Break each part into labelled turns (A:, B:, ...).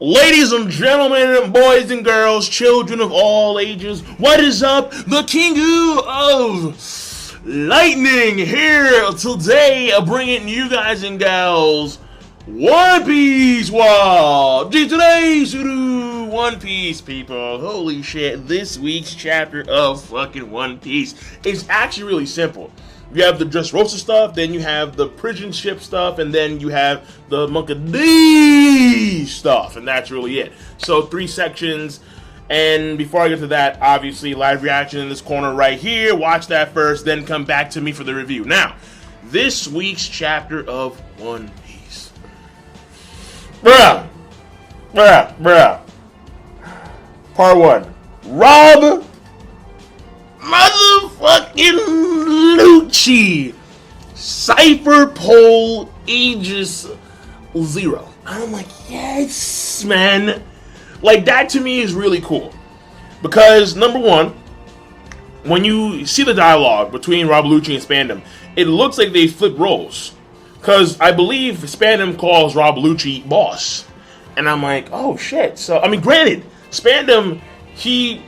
A: Ladies and gentlemen, boys and girls, children of all ages, what is up? The King of Lightning here today, bringing you guys and gals One Piece World. Today's One Piece, people. Holy shit, this week's chapter of fucking One Piece is actually really simple. You have the Dressrosa stuff, then you have the prison ship stuff, and then you have the Monka D stuff, and that's really it. So 3 sections, and before I get to that, obviously live reaction in this corner right here. Watch that first, then come back to me for the review. Now, this week's chapter of One Piece. Bruh. Part 1. Rob motherfucking Lucci, Cypher Pole, Aegis 0. I'm like, yes, man. Like, that to me is really cool. Because, number one, when you see the dialogue between Rob Lucci and Spandam, it looks like they flip roles. Because I believe Spandam calls Rob Lucci boss. And I'm like, oh, shit. So, I mean, granted, Spandam, he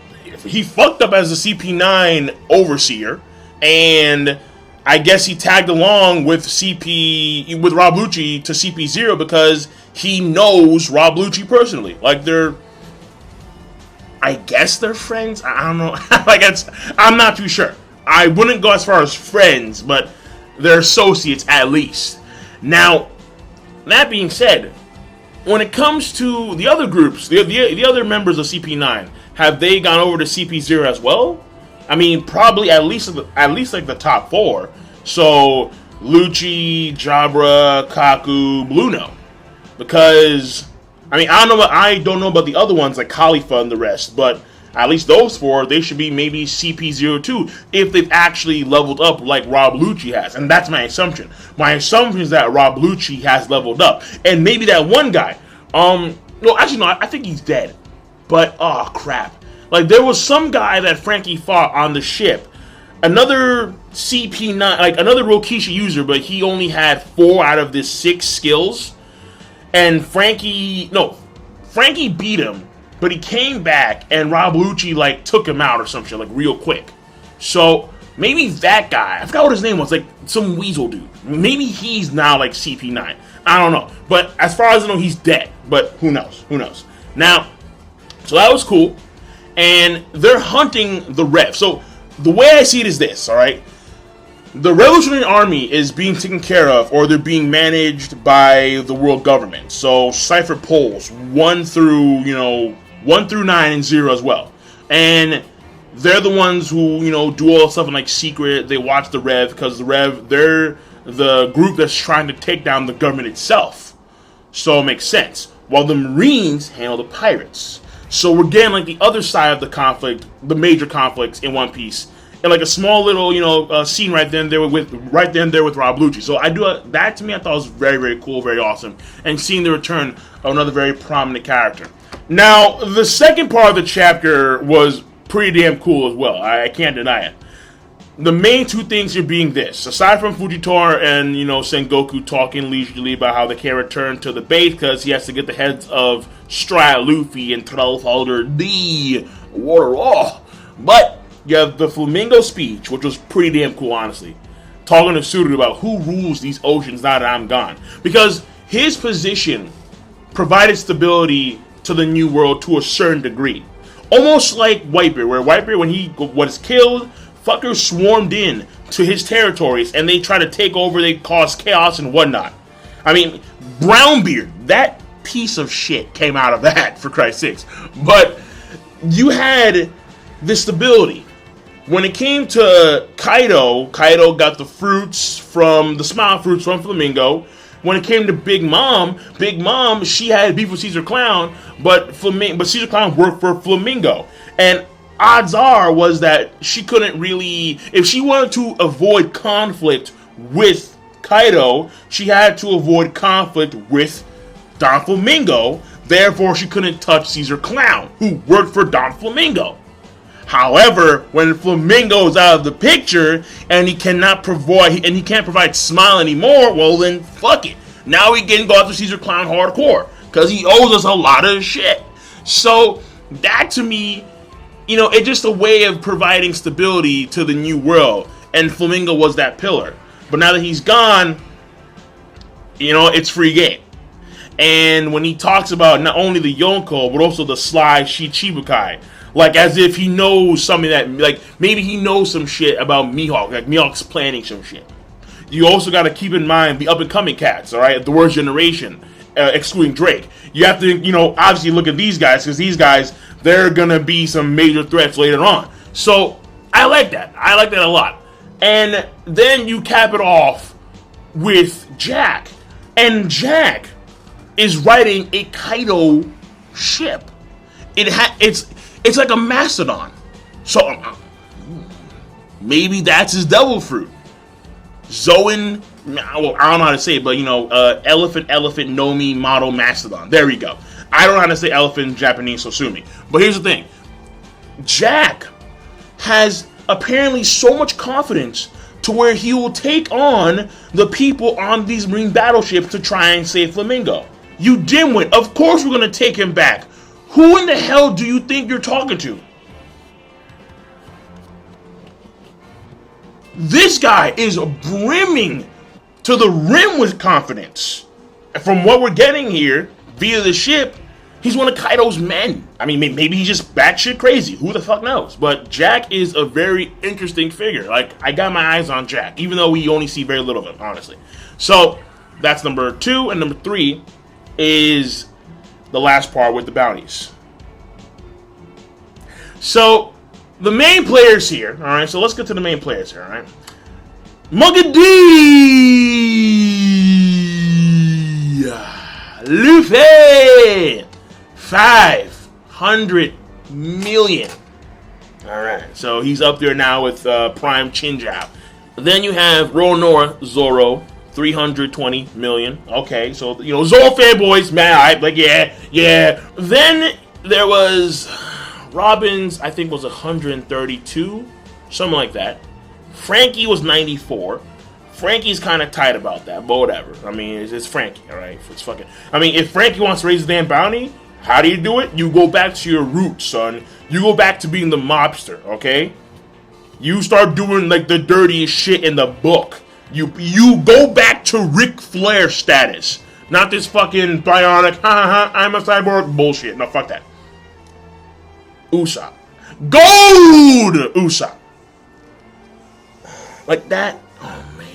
A: fucked up as a CP9 overseer, and I guess he tagged along with Rob Lucci to CP0 because he knows Rob Lucci personally. Like, I guess they're friends. I don't know. I'm not too sure. I wouldn't go as far as friends, but they're associates at least. Now, that being said, when it comes to the other groups, the other members of CP9, have they gone over to CP0 as well? I mean, probably at least like the top 4. So Lucci, Jabra, Kaku, Bluno. Because I mean, I don't know about the other ones like Khalifa and the rest, but at least those 4, they should be maybe CP02 if they've actually leveled up like Rob Lucci has. And that's my assumption. My assumption is that Rob Lucci has leveled up. And maybe that one guy. No, actually no, I think he's dead. But, oh crap. Like, there was some guy that Frankie fought on the ship. Another CP9, like another Rokishi user, but he only had 4 out of the 6 skills. And Frankie beat him, but he came back and Rob Lucci, like, took him out or some shit, like, real quick. So, maybe that guy, I forgot what his name was, like, some weasel dude. Maybe he's now, like, CP9. I don't know. But as far as I know, he's dead. But who knows? Who knows? Now, so that was cool. And they're hunting the Rev. So the way I see it is this, alright? The Revolutionary Army is being taken care of, or they're being managed by the world government. So Cypher Poles, 1 through 9 and 0 as well. And they're the ones who, do all the stuff in like secret. They watch the Rev, because the Rev, they're the group that's trying to take down the government itself. So it makes sense. While the Marines handle the pirates. So we're getting like the other side of the conflict, the major conflicts in One Piece, and like a small little scene right there with Rob Lucci. So that to me I thought was very, very cool, very awesome, and seeing the return of another very prominent character. Now the second part of the chapter was pretty damn cool as well. I can't deny it. The main 2 things here being this. Aside from Fujitora and, Sengoku talking leisurely about how they can't return to the base because he has to get the heads of Strat, Luffy, and Trafalgar D. Water. But you have the Flamingo speech, which was pretty damn cool, honestly. Talking to Suru about who rules these oceans now that I'm gone. Because his position provided stability to the New World to a certain degree. Almost like Whitebeard, where Whitebeard, when he was killed, fuckers swarmed in to his territories and they try to take over, they cause chaos and whatnot. I mean, Brownbeard, that piece of shit came out of that, for Christ's sakes. But you had the stability. When it came to Kaido got the Smile Fruits from Flamingo. When it came to Big Mom, she had beef with Caesar Clown, but Caesar Clown worked for Flamingo. And odds are was that she couldn't really, if she wanted to avoid conflict with Kaido, she had to avoid conflict with Don Flamingo. Therefore, she couldn't touch Caesar Clown, who worked for Don Flamingo. However, when Flamingo is out of the picture and he can't provide Smile anymore, well then fuck it. Now we can go after Caesar Clown hardcore. because he owes us a lot of shit. So that to me, you know, it's just a way of providing stability to the new world, and Flamingo was that pillar. But now that he's gone, you know, it's free game. And when he talks about not only the Yonko, but also the sly Shichibukai, like as if he knows something that, like maybe he knows some shit about Mihawk, like Mihawk's planning some shit. You also got to keep in mind the up-and-coming cats, all right? The worst generation, excluding Drake. You have to, you know, obviously look at these guys, because these guys, they're going to be some major threats later on. So, I like that. I like that a lot. And then you cap it off with Jack. And Jack is riding a Kaido ship. It's like a mastodon. So, maybe that's his devil fruit. Zoan, well, I don't know how to say it, but you know, elephant, Nomi, model, mastodon. There we go. I don't know how to say elephant in Japanese, so sue me. But here's the thing. Jack has apparently so much confidence to where he will take on the people on these marine battleships to try and save Flamingo. You dimwit, of course we're going to take him back. Who in the hell do you think you're talking to? This guy is brimming to the rim with confidence. From what we're getting here, via the ship, he's one of Kaido's men. I mean, maybe he's just batshit crazy. Who the fuck knows? But Jack is a very interesting figure. Like, I got my eyes on Jack, even though we only see very little of him, honestly. So, that's number 2. And number 3 is the last part with the bounties. So, the main players here, alright, so let's get to the main players here, alright? Monkey D! Luffy! 500 million. Alright, so he's up there now with Prime Chinjao. Then you have Roronoa Zoro, 320 million. Okay, so, you know, Zoro fanboys, man, like, yeah. Then there was Robin's, I think, was 132, something like that. Frankie was 94. Frankie's kind of tight about that, but whatever. I mean, it's Frankie, all right? It's fucking. I mean, if Frankie wants to raise his damn bounty, how do you do it? You go back to your roots, son. You go back to being the mobster, okay? You start doing like the dirtiest shit in the book. You go back to Ric Flair status, not this fucking bionic. I'm a cyborg bullshit. No, fuck that. Usopp. Gold Usopp. Like that. Oh, man.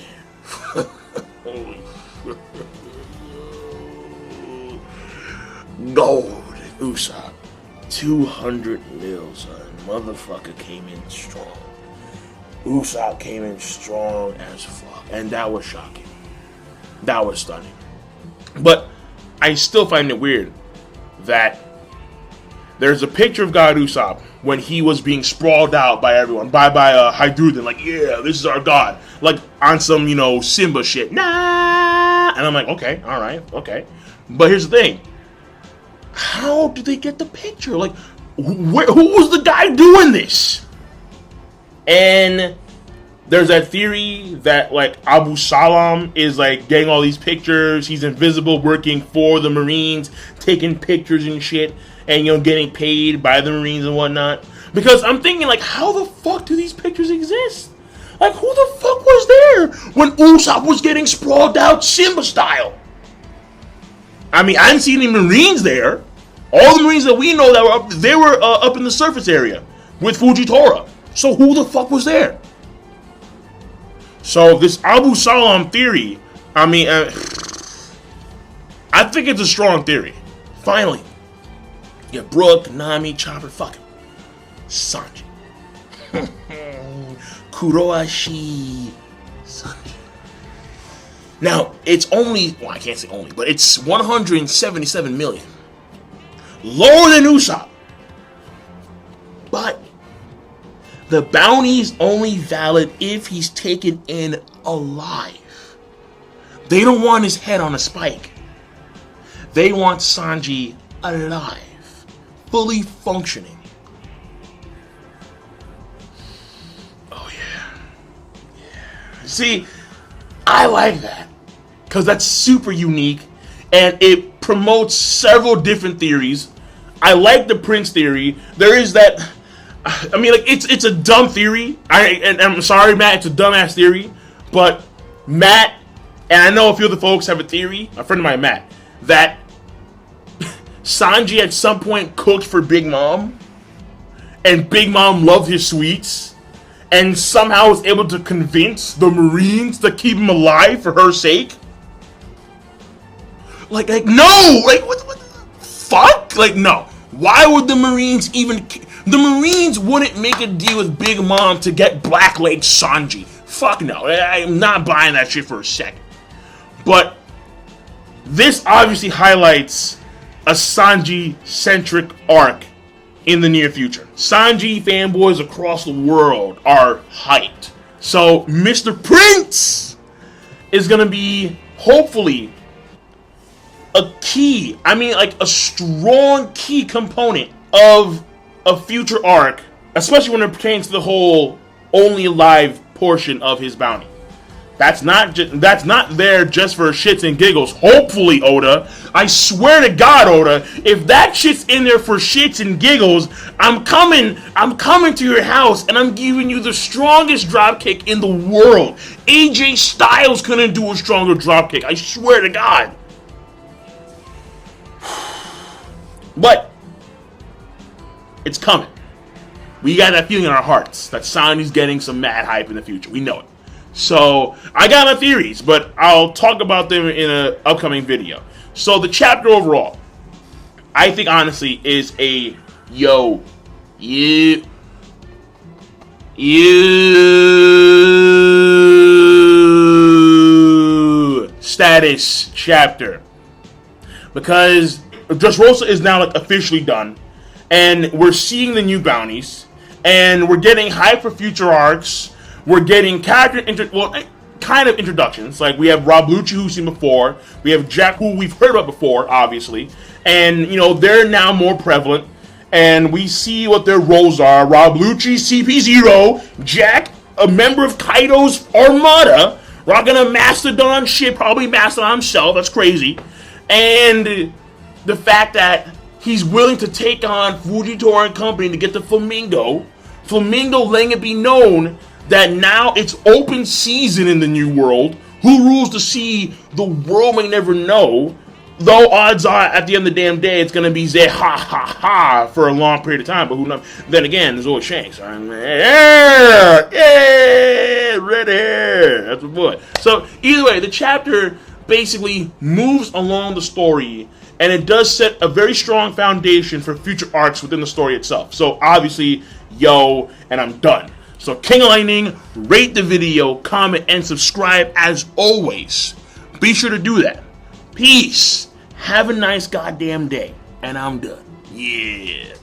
A: Gold Usopp. 200 mil, son. Motherfucker came in strong. Usopp came in strong as fuck. And that was shocking. That was stunning. But I still find it weird that there's a picture of God Usopp when he was being sprawled out by everyone, by Hydruden, like, yeah, this is our god, like on some, you know, Simba shit, nah, and I'm like, okay, all right, okay, but here's the thing, how did they get the picture? Like, who was the guy doing this? And there's that theory that like Abu Salam is like getting all these pictures. He's invisible, working for the Marines, taking pictures and shit, and, you know, getting paid by the Marines and whatnot. Because I'm thinking, like, how the fuck do these pictures exist? Like, who the fuck was there when Usopp was getting sprawled out Simba style? I mean, I didn't see any Marines there. All the Marines that we know that were up, they were up in the surface area with Fujitora. So who the fuck was there? So this Abu Salam theory, I mean, I think it's a strong theory. Finally. Yeah, Brook, Nami, Chopper, fuck him. Sanji. Kuroashi Sanji. Now, it's only, well, I can't say only, but it's 177 million. Lower than Usopp. But the bounty's only valid if he's taken in alive. They don't want his head on a spike. They want Sanji alive. Fully functioning. Oh yeah. See, I like that because that's super unique, and it promotes several different theories. I like the Prince theory. There is that. I mean, like, it's a dumb theory. And I'm sorry, Matt, it's a dumbass theory. But Matt, and I know a few of the folks have a theory, a friend of mine, Matt, that Sanji at some point cooked for Big Mom, and Big Mom loved his sweets, and somehow was able to convince the Marines to keep him alive for her sake. Like no! Like, what the fuck? Like, no. Why would the Marines even... The Marines wouldn't make a deal with Big Mom to get Blackleg Sanji. Fuck no. I'm not buying that shit for a second. But this obviously highlights a Sanji-centric arc in the near future. Sanji fanboys across the world are hyped. So Mr. Prince is going to be, hopefully, a key, I mean, like, a strong key component of a future arc, especially when it pertains to the whole only alive portion of his bounty. That's not there just for shits and giggles. Hopefully, Oda, I swear to God, Oda, if that shit's in there for shits and giggles, I'm coming to your house and I'm giving you the strongest dropkick in the world. AJ Styles couldn't do a stronger dropkick. I swear to God. But it's coming. We got that feeling in our hearts that Sanji's getting some mad hype in the future. We know it. So I got my theories, but I'll talk about them in an upcoming video. So the chapter overall, I think honestly is a you status chapter, because Dressrosa is now like officially done, and we're seeing the new bounties, and we're getting hype for future arcs. We're getting kind of introductions. Like, we have Rob Lucci, who's seen before. We have Jack, who we've heard about before, obviously. And, you know, they're now more prevalent. And we see what their roles are. Rob Lucci, CP0. Jack, a member of Kaido's armada, rocking a Mastodon ship, probably Mastodon himself. That's crazy. And the fact that he's willing to take on Fujitora and company to get the Flamingo. Flamingo letting it be known that now it's open season in the new world. Who rules the sea? The world may never know. Though odds are, at the end of the damn day, it's going to be Zay ha ha ha for a long period of time. But who knows? Then again, there's always Shanks. Yeah, red hair. That's my boy. So either way, the chapter basically moves along the story, and it does set a very strong foundation for future arcs within the story itself. So obviously, and I'm done. So King of Lightning, rate the video, comment, and subscribe as always. Be sure to do that. Peace. Have a nice goddamn day. And I'm done. Yeah.